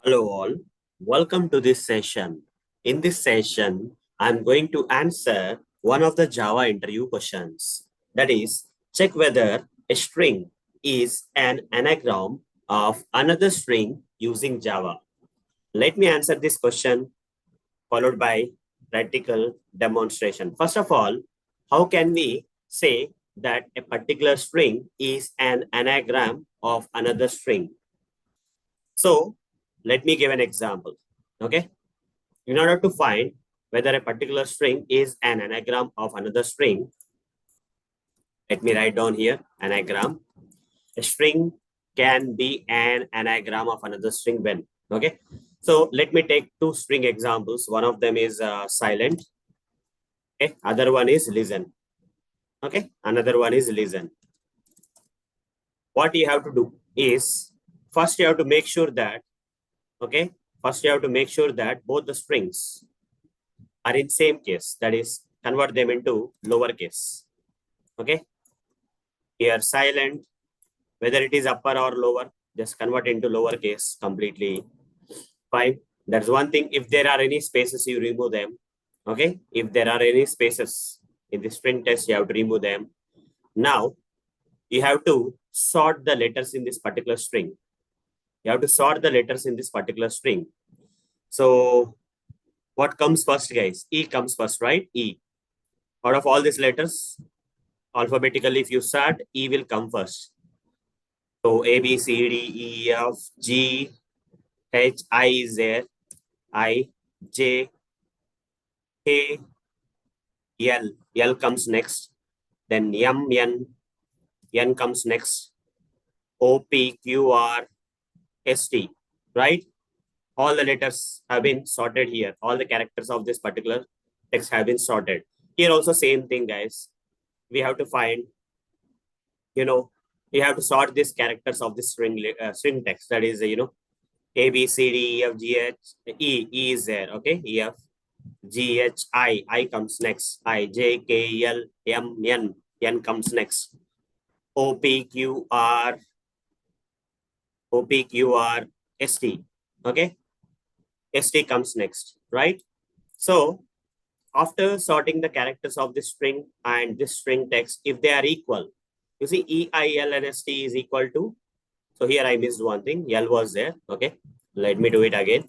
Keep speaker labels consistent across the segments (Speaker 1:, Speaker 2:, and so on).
Speaker 1: Hello all, welcome to this session. In this session, I'm going to answer one of the Java interview questions. That is, check whether a string is an anagram of another string using Java. Let me answer this question followed by practical demonstration. First of all, how can we say that a particular string is an anagram of another string? So let me give an example. Okay. In order to find whether a particular string is an anagram of another string, let me write down here anagram. A string can be an anagram of another string when. Okay. So let me take two string examples. One of them is silent. Okay. Other one is listen. Okay. Another one is listen. What you have to do is first you have to make sure that, okay, first you have to make sure that both the strings are in same case, that is convert them into lowercase. Okay, here silent, whether it is upper or lower, just convert into lowercase completely. Fine, that's one thing. If there are any spaces, you remove them. Okay, if there are any spaces in the string text, you have to remove them. Now you have to sort the letters in this particular string. You have to sort the letters in this particular string. So what comes first, guys? E comes first, right? E. Out of all these letters, alphabetically, if you start, E will come first. So A, B, C, D, E, F, G, H, I is there. I, J, K, L. L comes next. Then M, N. N comes next. O, P, Q, R, S, T. Right? All the letters have been sorted here. All the characters of this particular text have been sorted. Here also same thing, guys. We have to find, you have to sort these characters of the string text. That is, A, B, C, D, E, F, G, H, E. E is there. Okay. E, F, G, H, I. I comes next. I, J, K, L, M, N. N comes next. O, P, Q, R. O, P, Q, R, S, T. Okay. S, T comes next. Right. So after sorting the characters of this string and this string text, if they are equal, you see E, I, L, and S, T is equal to. So here I missed one thing. L was there. Okay. Let me do it again.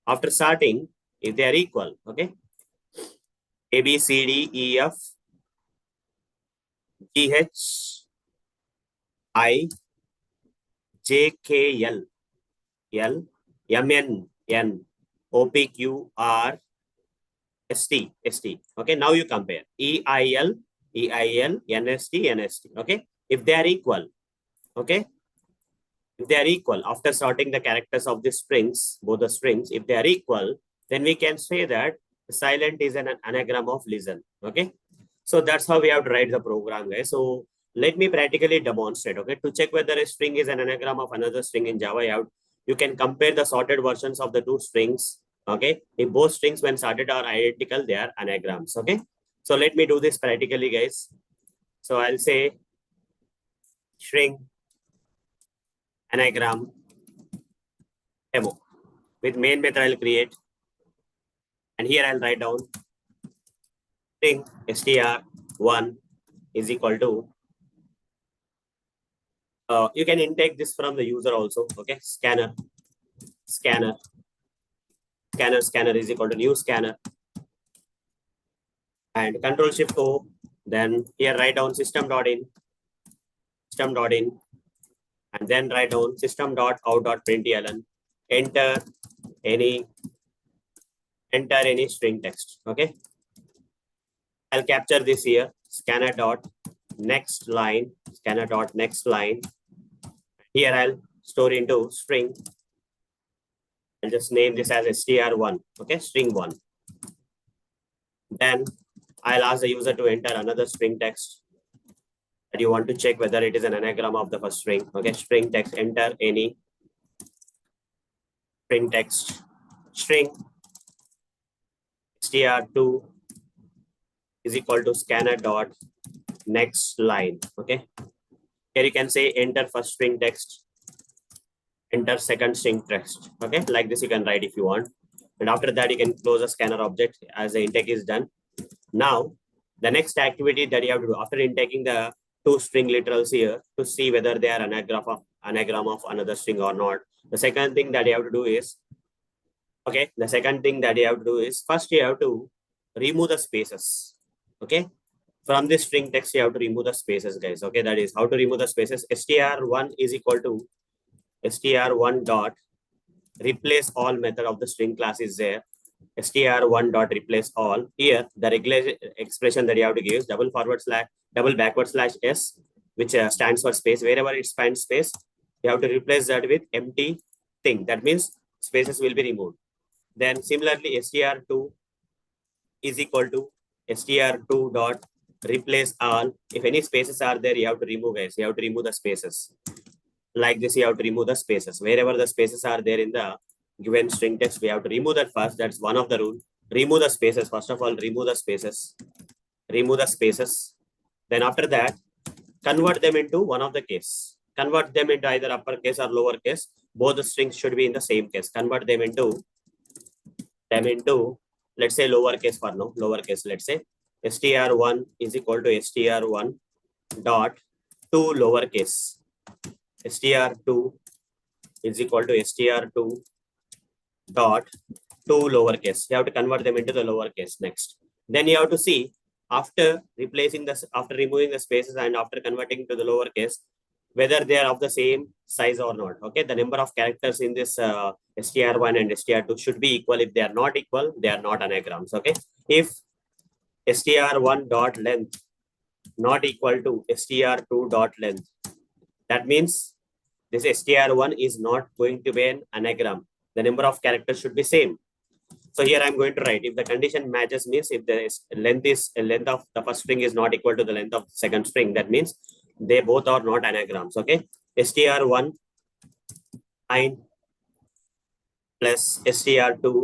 Speaker 1: After sorting, if they are equal, okay, A, B, C, D, E, F, G, H, I, J, K, L, L, M, N, N, O, P, Q, R, S, T, S, T. Okay, now you compare E, I, L, E, I, L, N, S, T, N, S, T. Okay, if they are equal, okay, if they are equal, after sorting the characters of the strings, both the strings, if they are equal, then we can say that silent is an anagram of listen. Okay. So that's how we have to write the program, guys. So let me practically demonstrate. Okay. To check whether a string is an anagram of another string in Java, you can compare the sorted versions of the two strings. Okay. If both strings when sorted are identical, they are anagrams. Okay. So let me do this practically, guys. So I'll say string anagram demo. With main method, I'll create. And here I'll write down string str1 is equal to, you can intake this from the user also. Okay. Scanner is equal to new scanner. And control shift O. Then here write down system.in. And then write down system.out.println. Enter any string text. Okay. I'll capture this here. Scanner dot next line. Here I'll store into string. I'll just name this as str1. Okay, string 1. Then I'll ask the user to enter another string text that you want to check whether it is an anagram of the first string. Okay, string text, enter any string text. String str2 is equal to scanner dot next line. Okay, here you can say enter first string text, enter second string text. Okay, like this you can write if you want. And after that, you can close a scanner object as the intake is done. Now, the next activity that you have to do after intaking the two string literals here to see whether they are anagram of another string or not. The second thing that you have to do is, okay, the second thing that you have to do is first you have to remove the spaces. Okay, from this string text, you have to remove the spaces, guys. Okay, that is how to remove the spaces. str1 is equal to str1 dot replace all method of the string class is there. str1 dot replace all. Here, the regular expression that you have to give is double backward slash s, which stands for space. Wherever it finds space, you have to replace that with empty thing. That means spaces will be removed. Then similarly, str2 is equal to str2 dot replace all. If any spaces are there, you have to remove it. You have to remove the spaces. Like this, you have to remove the spaces. Wherever the spaces are there in the given string text, we have to remove that first. That's one of the rule. Remove the spaces. First of all, remove the spaces. Remove the spaces. Then after that, convert them into one of the case. Convert them into either uppercase or lowercase. Both the strings should be in the same case. Convert them into, let's say lowercase for now. Lowercase, let's say str1 is equal to str1 dot to lowercase. str2 is equal to str2 dot to lowercase. You have to convert them into the lowercase next. Then you have to see after replacing this, after removing the spaces and after converting to the lowercase, whether they are of the same size or not. Okay, the number of characters in this str1 and str2 should be equal. If they are not equal, they are not anagrams. Okay, if str1 dot length not equal to str2 dot length, that means this str1 is not going to be an anagram. The number of characters should be same. So here I'm going to write, if the condition matches means if the length of the first string is not equal to the length of the second string, that means they both are not anagrams. Okay, str1 and plus str2,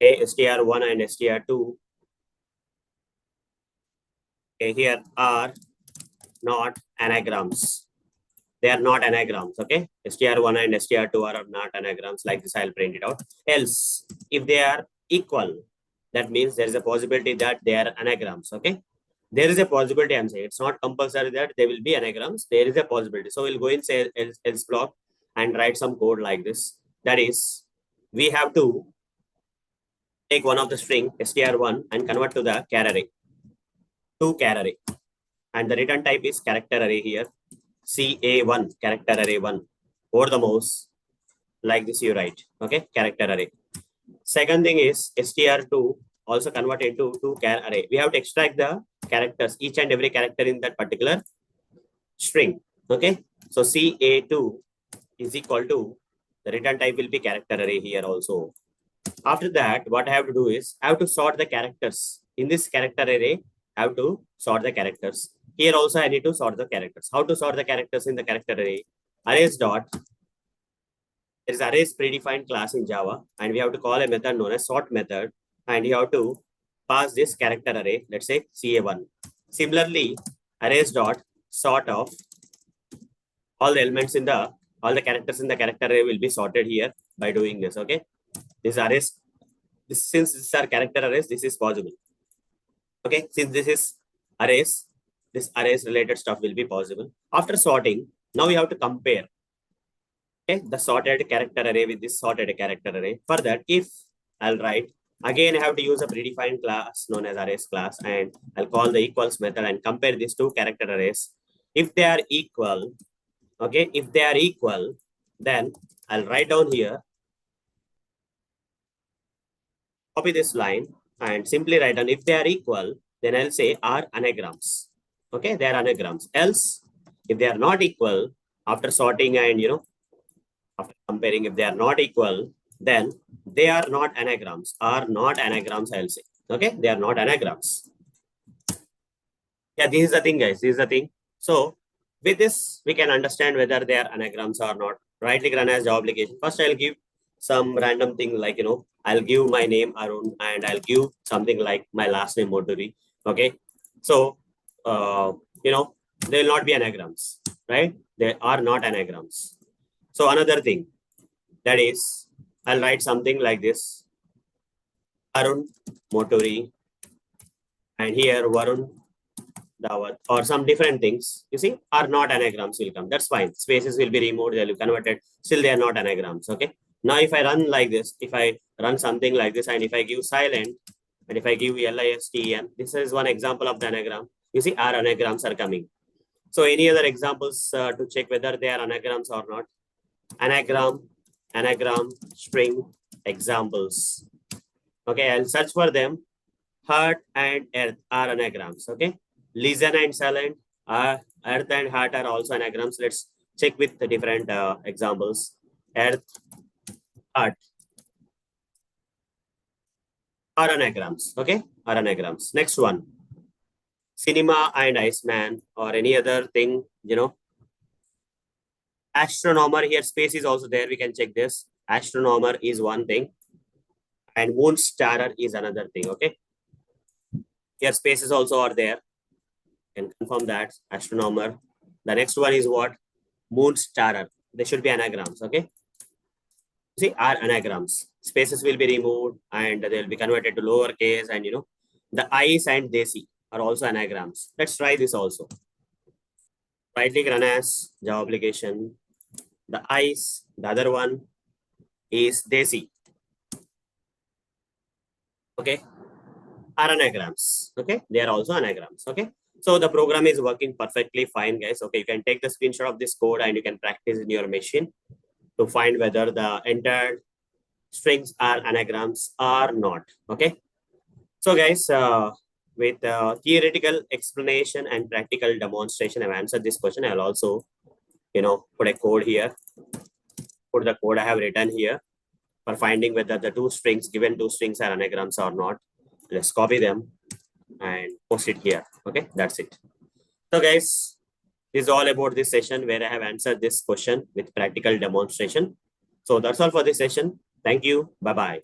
Speaker 1: str1 and str2 here are not anagrams. They are not anagrams. Okay, str1 and str2 are not anagrams. Like this, I'll print it out. Else, if they are equal, that means there is a possibility that they are anagrams. Okay, there is a possibility. I'm saying it's not compulsory that they will be anagrams. There is a possibility. So we'll go in say else block and write some code like this. That is, we have to take one of the string str1 and convert to the char array, to char array, and the return type is character array here. CA1, character array 1. Over the mouse, like this you write. Okay, character array. Second thing is str2 also convert into to char array. We have to extract the characters, each and every character in that particular string. Okay, so CA2 is equal to, the return type will be character array here also. After that, what I have to do is I have to sort the characters. In this character array, I have to sort the characters. Here also I need to sort the characters. How to sort the characters in the character array? Arrays dot, there is arrays predefined class in Java, and we have to call a method known as sort method, and you have to pass this character array, let's say CA1. Similarly, arrays dot sort of all the elements in the, all the characters in the character array will be sorted here by doing this. Okay, this arrays, since these are character arrays, this is possible. Okay, since this is arrays, this arrays related stuff will be possible. After sorting, now we have to compare, okay, the sorted character array with this sorted character array. For that, if I'll write, again I have to use a predefined class known as arrays class, and I'll call the equals method and compare these two character arrays. If they are equal, okay, if they are equal, then I'll write down here, copy this line and simply write down if they are equal, then I'll say are anagrams. Okay, they are anagrams. Else, if they are not equal, after sorting and after comparing, if they are not equal, then they are not anagrams. Are not anagrams, I'll say. Okay, they are not anagrams. Yeah, this is the thing, guys. This is the thing. So with this, we can understand whether they are anagrams or not. Right click run as Java application. First, I'll give some random thing like, I'll give my name Arun and I'll give something like my last name Moduri. Okay. So, they will not be anagrams, right? They are not anagrams. So another thing, that is, I'll write something like this. Arun Motori, and here Varun Dawat, or some different things, you see, are not anagrams will come. That's fine. Spaces will be removed, they'll be converted. Still, they are not anagrams. Okay. Now, if I run like this, if I run something like this, and if I give silent, and if I give LISTEN, this is one example of the anagram. You see, our anagrams are coming. So, any other examples to check whether they are anagrams or not? Anagram, string, examples. Okay, I'll search for them. Heart and earth are anagrams. Okay. Listen and silent, earth and heart are also anagrams. Let's check with the different examples. Earth, heart are anagrams. Okay, are anagrams. Next one, cinema and Iceman, or any other thing, you know. Astronomer, here space is also there. We can check this. Astronomer is one thing, and moon starer is another thing. Okay, here spaces also are there. Can confirm that. Astronomer. The next one is what? Moon starer. They should be anagrams. Okay. See, are anagrams. Spaces will be removed and they will be converted to lowercase, and you know, the ice and desi are also anagrams. Let's try this also. Right click, run as Java application. The ice, the other one is desi. Okay. Are anagrams. Okay. They are also anagrams. Okay. So the program is working perfectly fine, guys. Okay. You can take the screenshot of this code and you can practice in your machine to find whether the entered strings are anagrams or not. Okay. So guys, with theoretical explanation and practical demonstration, I've answered this question. I'll also, you know, put a code here. Put the code I have written here for finding whether the given two strings are anagrams or not. Let's copy them and post it here. Okay, that's it. So guys, this is all about this session where I have answered this question with practical demonstration. So that's all for this session. Thank you. Bye-bye.